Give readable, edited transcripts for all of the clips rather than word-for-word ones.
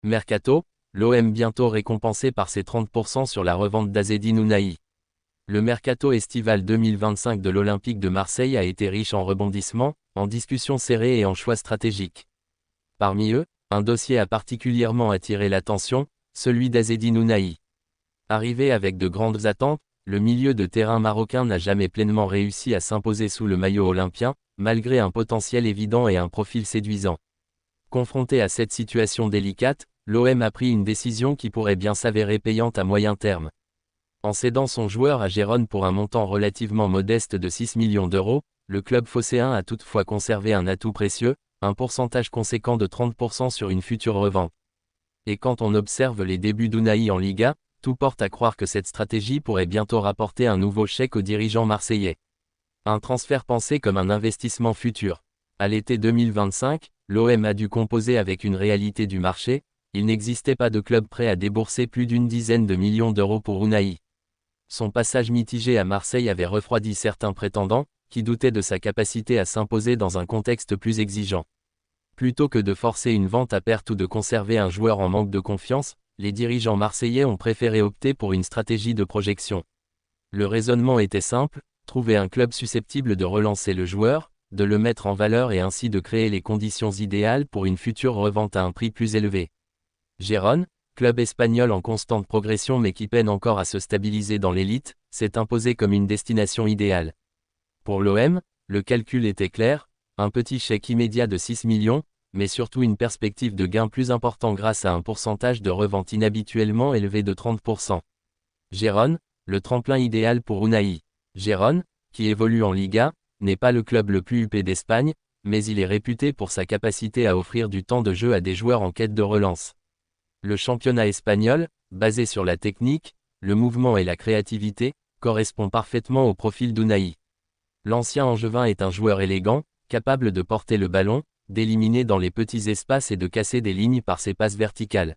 Mercato, l'OM bientôt récompensé par ses 30% sur la revente d'Azzedine Ounahi. Le mercato estival 2025 de l'Olympique de Marseille a été riche en rebondissements, en discussions serrées et en choix stratégiques. Parmi eux, un dossier a particulièrement attiré l'attention, celui d'Azzedine Ounahi. Arrivé avec de grandes attentes, le milieu de terrain marocain n'a jamais pleinement réussi à s'imposer sous le maillot olympien, malgré un potentiel évident et un profil séduisant. Confronté à cette situation délicate, l'OM a pris une décision qui pourrait bien s'avérer payante à moyen terme. En cédant son joueur à Gérone pour un montant relativement modeste de 6 millions d'euros, le club phocéen a toutefois conservé un atout précieux, un pourcentage conséquent de 30% sur une future revente. Et quand on observe les débuts d'Ounahi en Liga, tout porte à croire que cette stratégie pourrait bientôt rapporter un nouveau chèque aux dirigeants marseillais. Un transfert pensé comme un investissement futur. À l'été 2025, l'OM a dû composer avec une réalité du marché, il n'existait pas de club prêt à débourser plus d'une dizaine de millions d'euros pour Ounahi. Son passage mitigé à Marseille avait refroidi certains prétendants, qui doutaient de sa capacité à s'imposer dans un contexte plus exigeant. Plutôt que de forcer une vente à perte ou de conserver un joueur en manque de confiance, les dirigeants marseillais ont préféré opter pour une stratégie de projection. Le raisonnement était simple, trouver un club susceptible de relancer le joueur, de le mettre en valeur et ainsi de créer les conditions idéales pour une future revente à un prix plus élevé. Gérone, club espagnol en constante progression mais qui peine encore à se stabiliser dans l'élite, s'est imposé comme une destination idéale. Pour l'OM, le calcul était clair, un petit chèque immédiat de 6 millions, mais surtout une perspective de gain plus important grâce à un pourcentage de revente inhabituellement élevé de 30%. Gérone, le tremplin idéal pour Ounahi. Gérone, qui évolue en Liga, n'est pas le club le plus huppé d'Espagne, mais il est réputé pour sa capacité à offrir du temps de jeu à des joueurs en quête de relance. Le championnat espagnol, basé sur la technique, le mouvement et la créativité, correspond parfaitement au profil d'Ounahi. L'ancien Angevin est un joueur élégant, capable de porter le ballon, d'éliminer dans les petits espaces et de casser des lignes par ses passes verticales.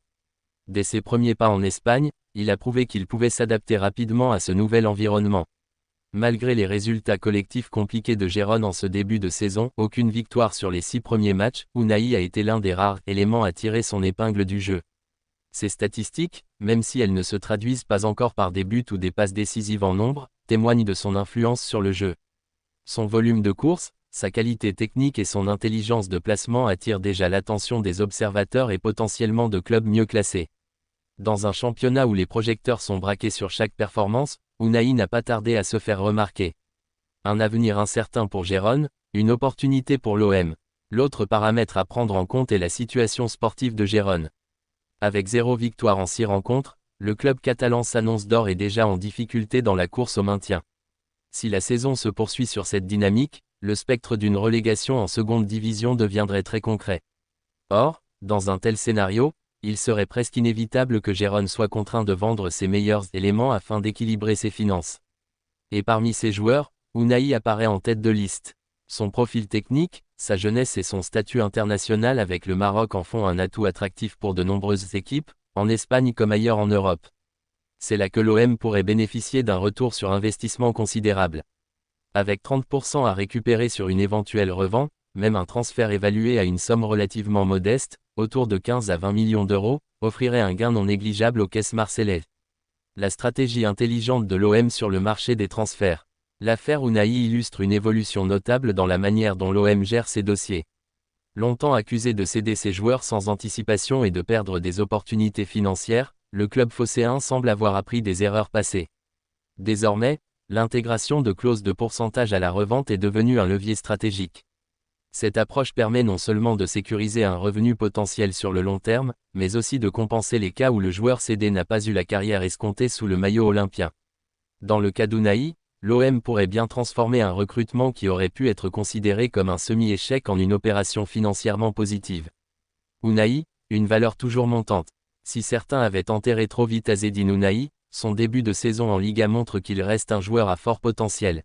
Dès ses premiers pas en Espagne, il a prouvé qu'il pouvait s'adapter rapidement à ce nouvel environnement. Malgré les résultats collectifs compliqués de Gérone en ce début de saison, aucune victoire sur les 6 premiers matchs, Ounahi a été l'un des rares éléments à tirer son épingle du jeu. Ces statistiques, même si elles ne se traduisent pas encore par des buts ou des passes décisives en nombre, témoignent de son influence sur le jeu. Son volume de course, sa qualité technique et son intelligence de placement attirent déjà l'attention des observateurs et potentiellement de clubs mieux classés. Dans un championnat où les projecteurs sont braqués sur chaque performance, Ounahi n'a pas tardé à se faire remarquer. Un avenir incertain pour Gérone, une opportunité pour l'OM. L'autre paramètre à prendre en compte est la situation sportive de Gérone. Avec 0 victoire en 6 rencontres, le club catalan s'annonce d'ores et déjà en difficulté dans la course au maintien. Si la saison se poursuit sur cette dynamique, le spectre d'une relégation en seconde division deviendrait très concret. Or, dans un tel scénario, il serait presque inévitable que Gérone soit contraint de vendre ses meilleurs éléments afin d'équilibrer ses finances. Et parmi ces joueurs, Ounahi apparaît en tête de liste. Son profil technique, sa jeunesse et son statut international avec le Maroc en font un atout attractif pour de nombreuses équipes, en Espagne comme ailleurs en Europe. C'est là que l'OM pourrait bénéficier d'un retour sur investissement considérable. Avec 30% à récupérer sur une éventuelle revente, même un transfert évalué à une somme relativement modeste, autour de 15 à 20 millions d'euros, offrirait un gain non négligeable aux caisses marseillaises. La stratégie intelligente de l'OM sur le marché des transferts. L'affaire Ounahi illustre une évolution notable dans la manière dont l'OM gère ses dossiers. Longtemps accusé de céder ses joueurs sans anticipation et de perdre des opportunités financières, le club phocéen semble avoir appris des erreurs passées. Désormais, l'intégration de clauses de pourcentage à la revente est devenue un levier stratégique. Cette approche permet non seulement de sécuriser un revenu potentiel sur le long terme, mais aussi de compenser les cas où le joueur cédé n'a pas eu la carrière escomptée sous le maillot olympien. Dans le cas d'Ounahi, l'OM pourrait bien transformer un recrutement qui aurait pu être considéré comme un semi-échec en une opération financièrement positive. Ounahi, une valeur toujours montante. Si certains avaient enterré trop vite Azzedine Ounahi, son début de saison en Liga montre qu'il reste un joueur à fort potentiel.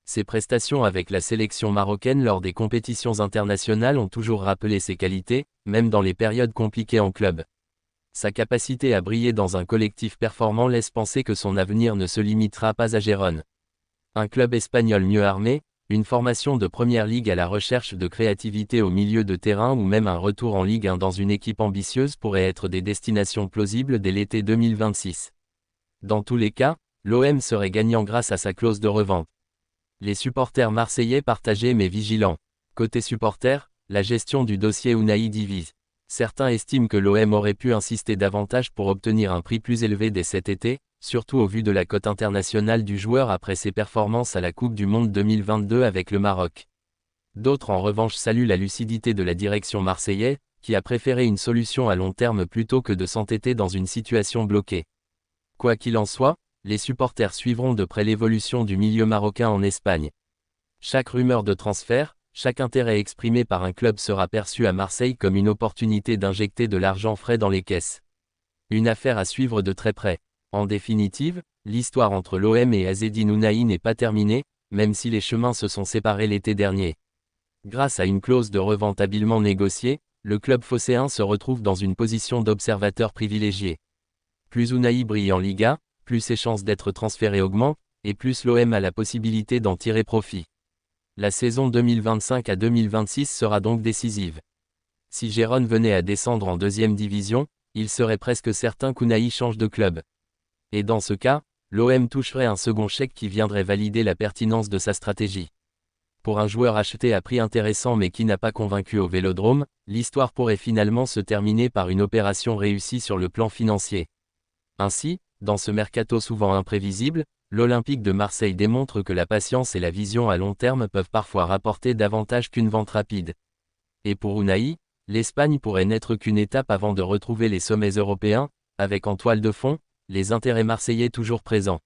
Ses prestations avec la sélection marocaine lors des compétitions internationales ont toujours rappelé ses qualités, même dans les périodes compliquées en club. Sa capacité à briller dans un collectif performant laisse penser que son avenir ne se limitera pas à Gérone. Un club espagnol mieux armé, Une formation de première ligue à la recherche de créativité au milieu de terrain ou même un retour en Ligue 1 dans une équipe ambitieuse pourraient être des destinations plausibles dès l'été 2026. Dans tous les cas, l'OM serait gagnant grâce à sa clause de revente. Les supporters marseillais partagés mais vigilants. Côté supporters, la gestion du dossier Unai divise. Certains estiment que l'OM aurait pu insister davantage pour obtenir un prix plus élevé dès cet été, surtout au vu de la cote internationale du joueur après ses performances à la Coupe du Monde 2022 avec le Maroc. D'autres en revanche saluent la lucidité de la direction marseillaise, qui a préféré une solution à long terme plutôt que de s'entêter dans une situation bloquée. Quoi qu'il en soit, les supporters suivront de près l'évolution du milieu marocain en Espagne. Chaque rumeur de transfert, chaque intérêt exprimé par un club sera perçu à Marseille comme une opportunité d'injecter de l'argent frais dans les caisses. Une affaire à suivre de très près. En définitive, l'histoire entre l'OM et Azzedine Ounahi n'est pas terminée, même si les chemins se sont séparés l'été dernier. Grâce à une clause de revente habilement négociée, le club phocéen se retrouve dans une position d'observateur privilégié. Plus Ounahi brille en Liga, plus ses chances d'être transféré augmentent, et plus l'OM a la possibilité d'en tirer profit. La saison 2025 à 2026 sera donc décisive. Si Gérone venait à descendre en deuxième division, il serait presque certain qu'Ounahi change de club. Et dans ce cas, l'OM toucherait un second chèque qui viendrait valider la pertinence de sa stratégie. Pour un joueur acheté à prix intéressant mais qui n'a pas convaincu au Vélodrome, l'histoire pourrait finalement se terminer par une opération réussie sur le plan financier. Ainsi, dans ce mercato souvent imprévisible, l'Olympique de Marseille démontre que la patience et la vision à long terme peuvent parfois rapporter davantage qu'une vente rapide. Et pour Ounahi, l'Espagne pourrait n'être qu'une étape avant de retrouver les sommets européens, avec en toile de fond, les intérêts marseillais toujours présents.